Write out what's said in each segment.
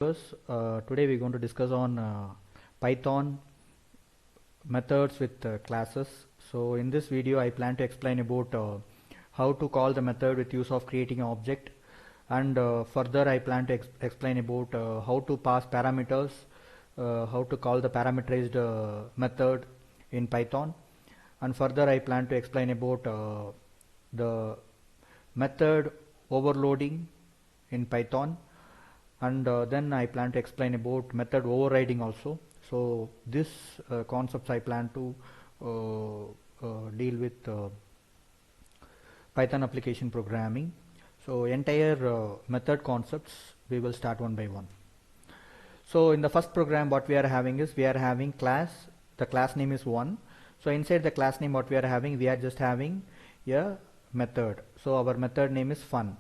Today we're going to discuss on Python methods with classes. So in this video I plan to explain about how to call the method with use of creating an object, and further I plan to explain about how to pass parameters, how to call the parameterized method in Python, and further I plan to explain about the method overloading in Python, and then I plan to explain about method overriding also. So this concepts I plan to deal with Python application programming. So entire method concepts we will start one by one. So in the first program what we are having is we are having class. The class name is 1. So inside the class name what we are having, we are just having a method. So our method name is fun.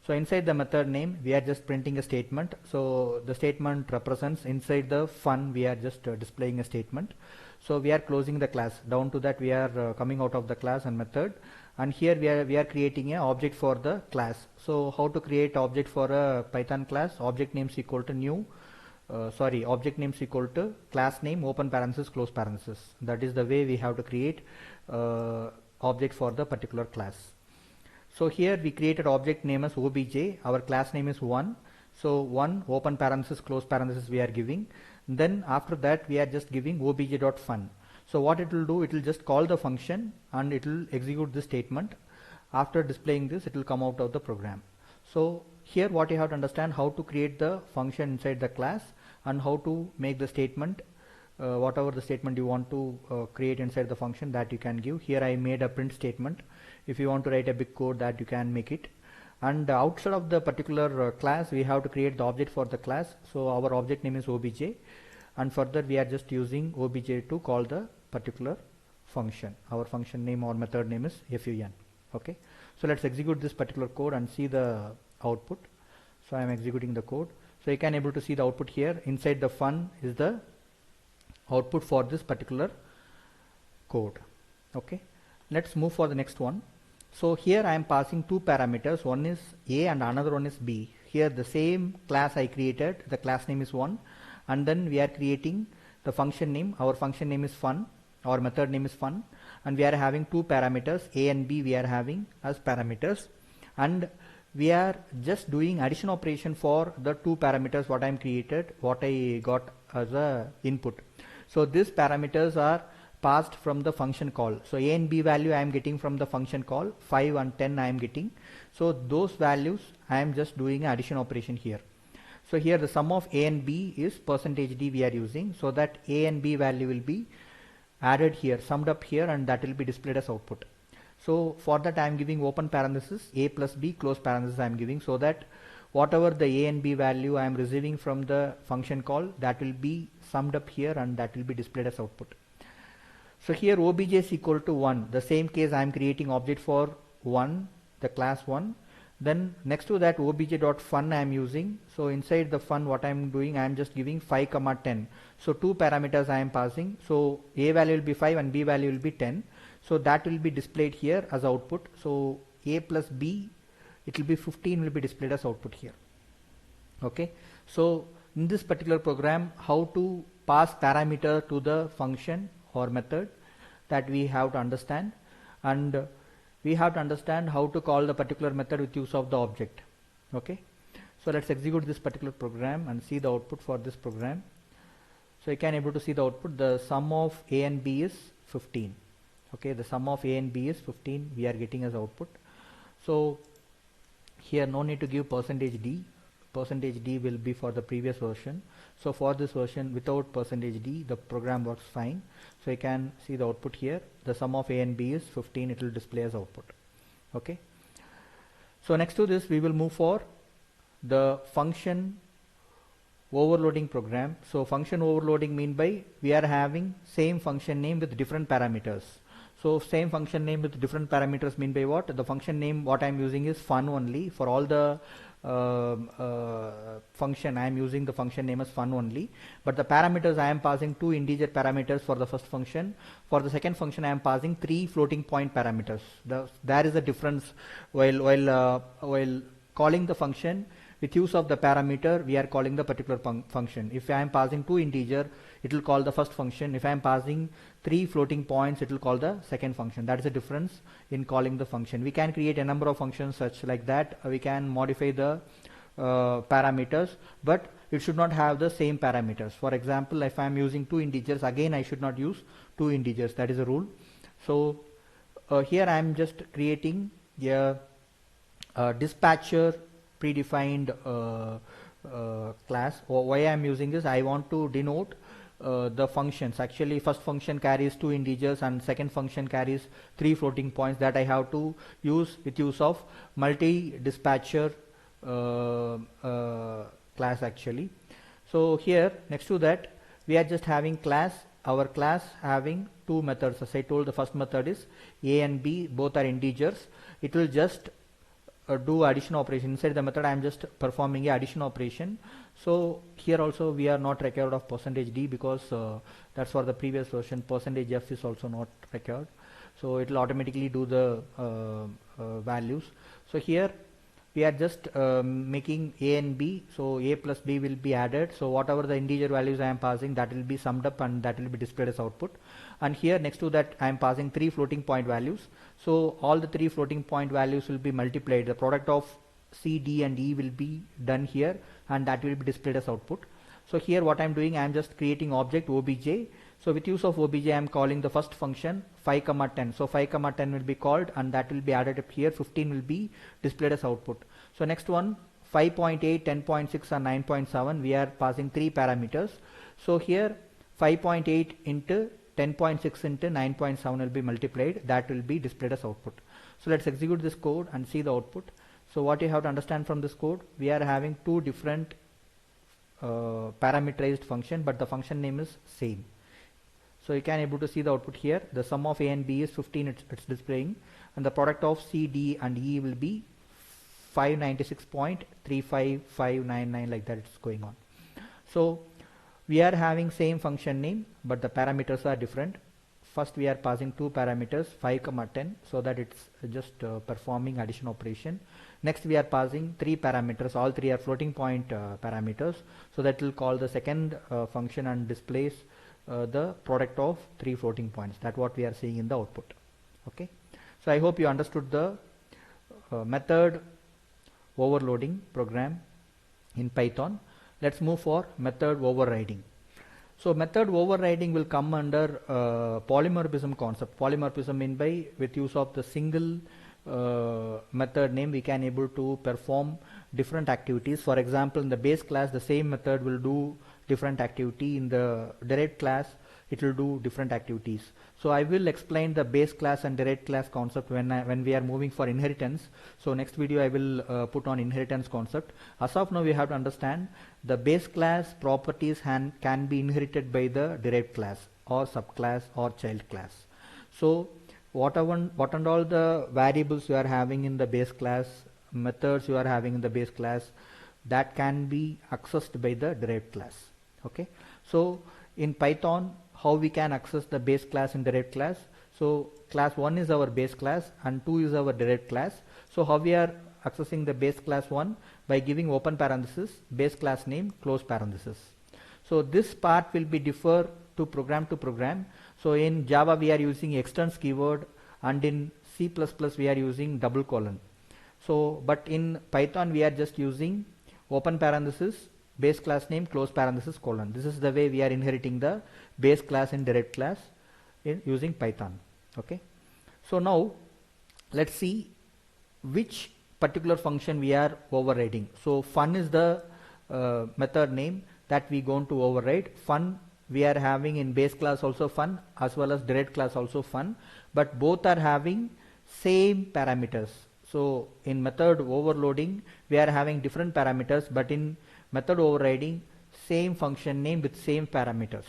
So inside the method name we are just printing a statement. So the statement represents inside the fun we are just displaying a statement. So we are closing the class. Down to that we are coming out of the class and method, and here we are creating an object for the class. So how to create object for a Python class? Object name is equal to new object name is equal to class name open parenthesis close parenthesis. That is the way we have to create object for the particular class. So here we created object name as obj. Our class name is 1. So 1 open parenthesis close parenthesis we are giving. Then after that we are just giving obj.fun. So what it will do, it will just call the function and it will execute this statement. After displaying this, it will come out of the program. So here what you have to understand, how to create the function inside the class and how to make the statement, whatever the statement you want to create inside the function, that you can give. Here I made a print statement. If you want to write a big code, that you can make it. And outside of the particular class we have to create the object for the class. So our object name is obj, and further we are just using obj to call the particular function. Our function name or method name is fun. Okay, so let's execute this particular code and see the output. So I am executing the code. So you can able to see the output here. Inside the fun is the output for this particular code. Okay, let's move for the next one. So here I am passing two parameters. One is a and another one is b. Here the same class I created, the class name is 1, and then we are creating the function name. Our function name is fun, our method name is fun, and we are having two parameters, a and b we are having as parameters, and we are just doing addition operation for the two parameters what I am created, what I got as a input. So these parameters are passed from the function call. So a and b value I am getting from the function call, 5 and 10 I am getting. So those values I am just doing addition operation here. So here the sum of a and b is %d we are using, so that a and b value will be added here, summed up here, and that will be displayed as output. So for that I am giving open parenthesis a plus b close parenthesis I am giving, so that whatever the a and b value I am receiving from the function call, that will be summed up here and that will be displayed as output. So here obj is equal to 1. The same case I am creating object for 1, the class 1. Then next to that obj.fun I am using. So inside the fun what I am doing, I am just giving 5, 10. So two parameters I am passing. So a value will be 5 and b value will be 10. So that will be displayed here as output. So a plus b, it will be 15, will be displayed as output here. Okay. So in this particular program, how to pass parameter to the function or method, that we have to understand, and we have to understand how to call the particular method with use of the object. Okay, so let's execute this particular program and see the output for this program. So you can able to see the output. The sum of a and b is 15. Okay, the sum of a and b is 15 we are getting as output. So here no need to give %d. %d will be for the previous version. So for this version without %d the program works fine. So you can see the output here. The sum of a and b is 15. It will display as output. Okay. So next to this we will move for the function overloading program. So function overloading mean by we are having same function name with different parameters. So same function name with different parameters mean by what? The function name what I am using is fun only. For all the function I am using the function name as fun only, but the parameters I am passing two integer parameters for the first function. For the second function I am passing 3 floating point parameters. There is a difference while calling the function with use of the parameter we are calling the particular function. If I am passing 2 integer, it will call the first function. If I am passing 3 floating points, it will call the second function. That is the difference in calling the function. We can create a number of functions such like that. We can modify the parameters, but it should not have the same parameters. For example, if I am using 2 integers, again I should not use 2 integers. That is a rule. So here I am just creating a dispatcher predefined class. Why I am using this, I want to denote the functions. Actually, first function carries 2 integers and second function carries 3 floating points, that I have to use with use of multi-dispatcher class actually. So here next to that we are just having class, our class having 2 methods. As I told, the first method is a and b, both are integers. It will just do addition operation. Inside the method I am just performing a addition operation. So here also we are not required of %d because that's for the previous version. %f is also not required, so it will automatically do the values. So here we are just making a and b, so a plus b will be added. So whatever the integer values I am passing, that will be summed up and that will be displayed as output. And here next to that I am passing 3 floating point values. So all the 3 floating point values will be multiplied. The product of C, D and E will be done here and that will be displayed as output. So here what I am doing, I am just creating object obj. So with use of obj I am calling the first function 5, 10. So 5, 10 will be called and that will be added up here. 15 will be displayed as output. So next one 5.8, 10.6 and 9.7, we are passing 3 parameters. So here 5.8 into 10.6 into 9.7 will be multiplied, that will be displayed as output. So let's execute this code and see the output. So what you have to understand from this code, we are having 2 different parameterized function, but the function name is same. So you can able to see the output here. The sum of a and b is 15, it's displaying, and the product of C, D and E will be 596.35599, like that it's going on. So we are having same function name, but the parameters are different. First we are passing 2 parameters 5, 10, so that it's just performing addition operation. Next we are passing 3 parameters, all 3 are floating point parameters, so that will call the second function and displays the product of 3 floating points. That's what we are seeing in the output. Okay, so I hope you understood the method overloading program in Python. Let's move for method overriding. So method overriding will come under polymorphism concept. Polymorphism mean by with use of the single method name we can able to perform different activities. For example, in the base class the same method will do different activity. In the derived class it will do different activities. So I will explain the base class and derived class concept when we are moving for inheritance. So next video I will put on inheritance concept. As of now we have to understand the base class properties can be inherited by the derived class or subclass or child class. So what and all the variables you are having in the base class, methods you are having in the base class, that can be accessed by the derived class. Okay, so in Python how we can access the base class and derived class. So class 1 is our base class and 2 is our derived class. So how we are accessing the base class 1? By giving open parenthesis, base class name, close parenthesis. So this part will be differ to program. So in Java we are using extends keyword and in C++ we are using double colon. So but in Python we are just using open parenthesis, base class name, close parenthesis, colon. This is the way we are inheriting the base class and derived class in using Python. Okay, so now let's see which particular function we are overriding. So fun is the method name that we going to override. Fun we are having in base class also fun as well as derived class also fun, but both are having same parameters. So in method overloading we are having different parameters, but in method overriding same function name with same parameters.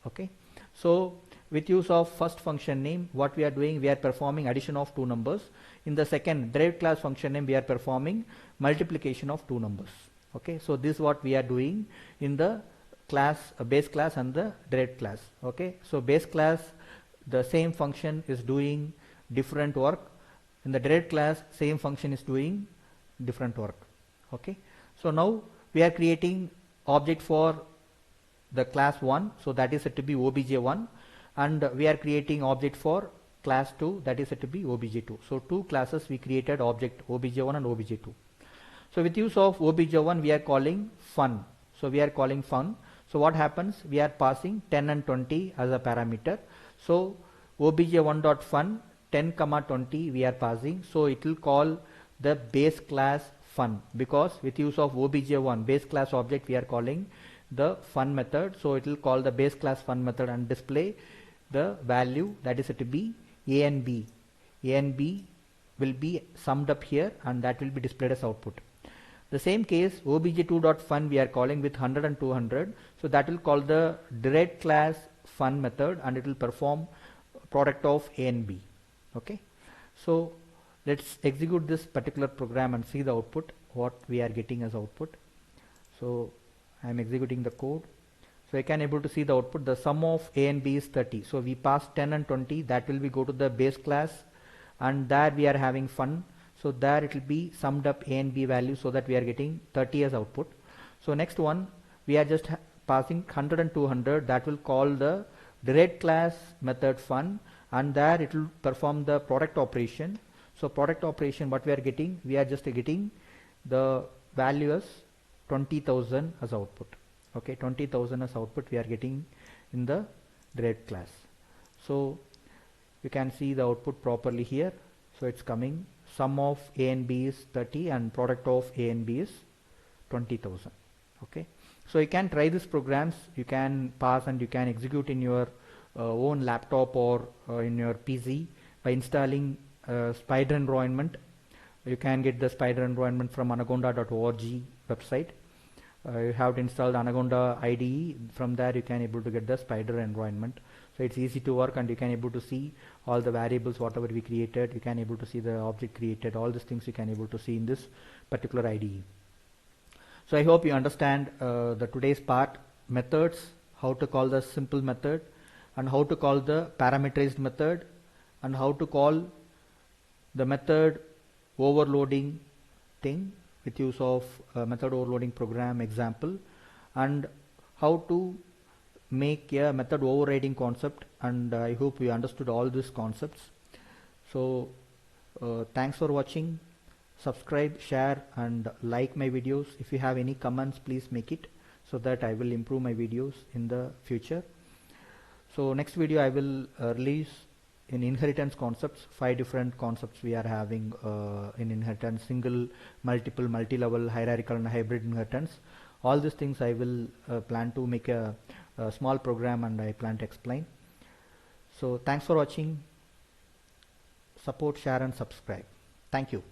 Okay, so with use of first function name what we are doing, we are performing addition of 2 numbers. In the second derived class function name we are performing multiplication of 2 numbers. Okay, so this is what we are doing in the class base class and the derived class. Okay, so base class the same function is doing different work. In the derived class same function is doing different work. Okay, So now we are creating object for the class 1, so that is said to be obj1, and we are creating object for class 2, that is said to be obj2. So two classes we created, object obj1 and obj2. So with use of obj1 we are calling fun. So we are calling fun. So what happens? We are passing 10 and 20 as a parameter. So obj1.fun 10, 20 we are passing. So it will call the base class fun, because with use of obj1 base class object we are calling the fun method. So it will call the base class fun method and display the value, that is said to be a and b. A and b will be summed up here and that will be displayed as output. The same case obj2.fun we are calling with 100 and 200. So that will call the derived class fun method and it will perform product of a and b. Okay, so let's execute this particular program and see the output, what we are getting as output. So I am executing the code. So I can able to see the output. The sum of a and b is 30. So we pass 10 and 20, that will be go to the base class, and there we are having fun. So there it will be summed up a and b value, so that we are getting 30 as output. So next one we are just passing 100 and 200, that will call the derived class method fun, and there it will perform the product operation. So product operation, what we are getting, we are just getting the value as 20,000 as output. Okay, 20,000 as output we are getting in the derived class. So you can see the output properly here. So it's coming, sum of a and b is 30 and product of a and b is 20,000. Okay, so you can try these programs, you can pass and you can execute in your own laptop or in your PC by installing Spider environment. You can get the Spider environment from anaconda.org website. You have to install the Anaconda IDE. From there you can able to get the Spider environment. So it's easy to work and you can able to see all the variables whatever we created. You can able to see the object created, all these things you can able to see in this particular IDE. So I hope you understand the today's part, methods, how to call the simple method and how to call the parameterized method and how to call the method overloading thing with use of method overloading program example, and how to make a method overriding concept, and I hope you understood all these concepts. So thanks for watching. Subscribe, share and like my videos. If you have any comments, please make it so that I will improve my videos in the future. So next video I will release in inheritance concepts, 5 different concepts we are having in inheritance: single, multiple, multi-level, hierarchical and hybrid inheritance. All these things I will plan to make a small program and I plan to explain. So thanks for watching. Support, share and subscribe. Thank you.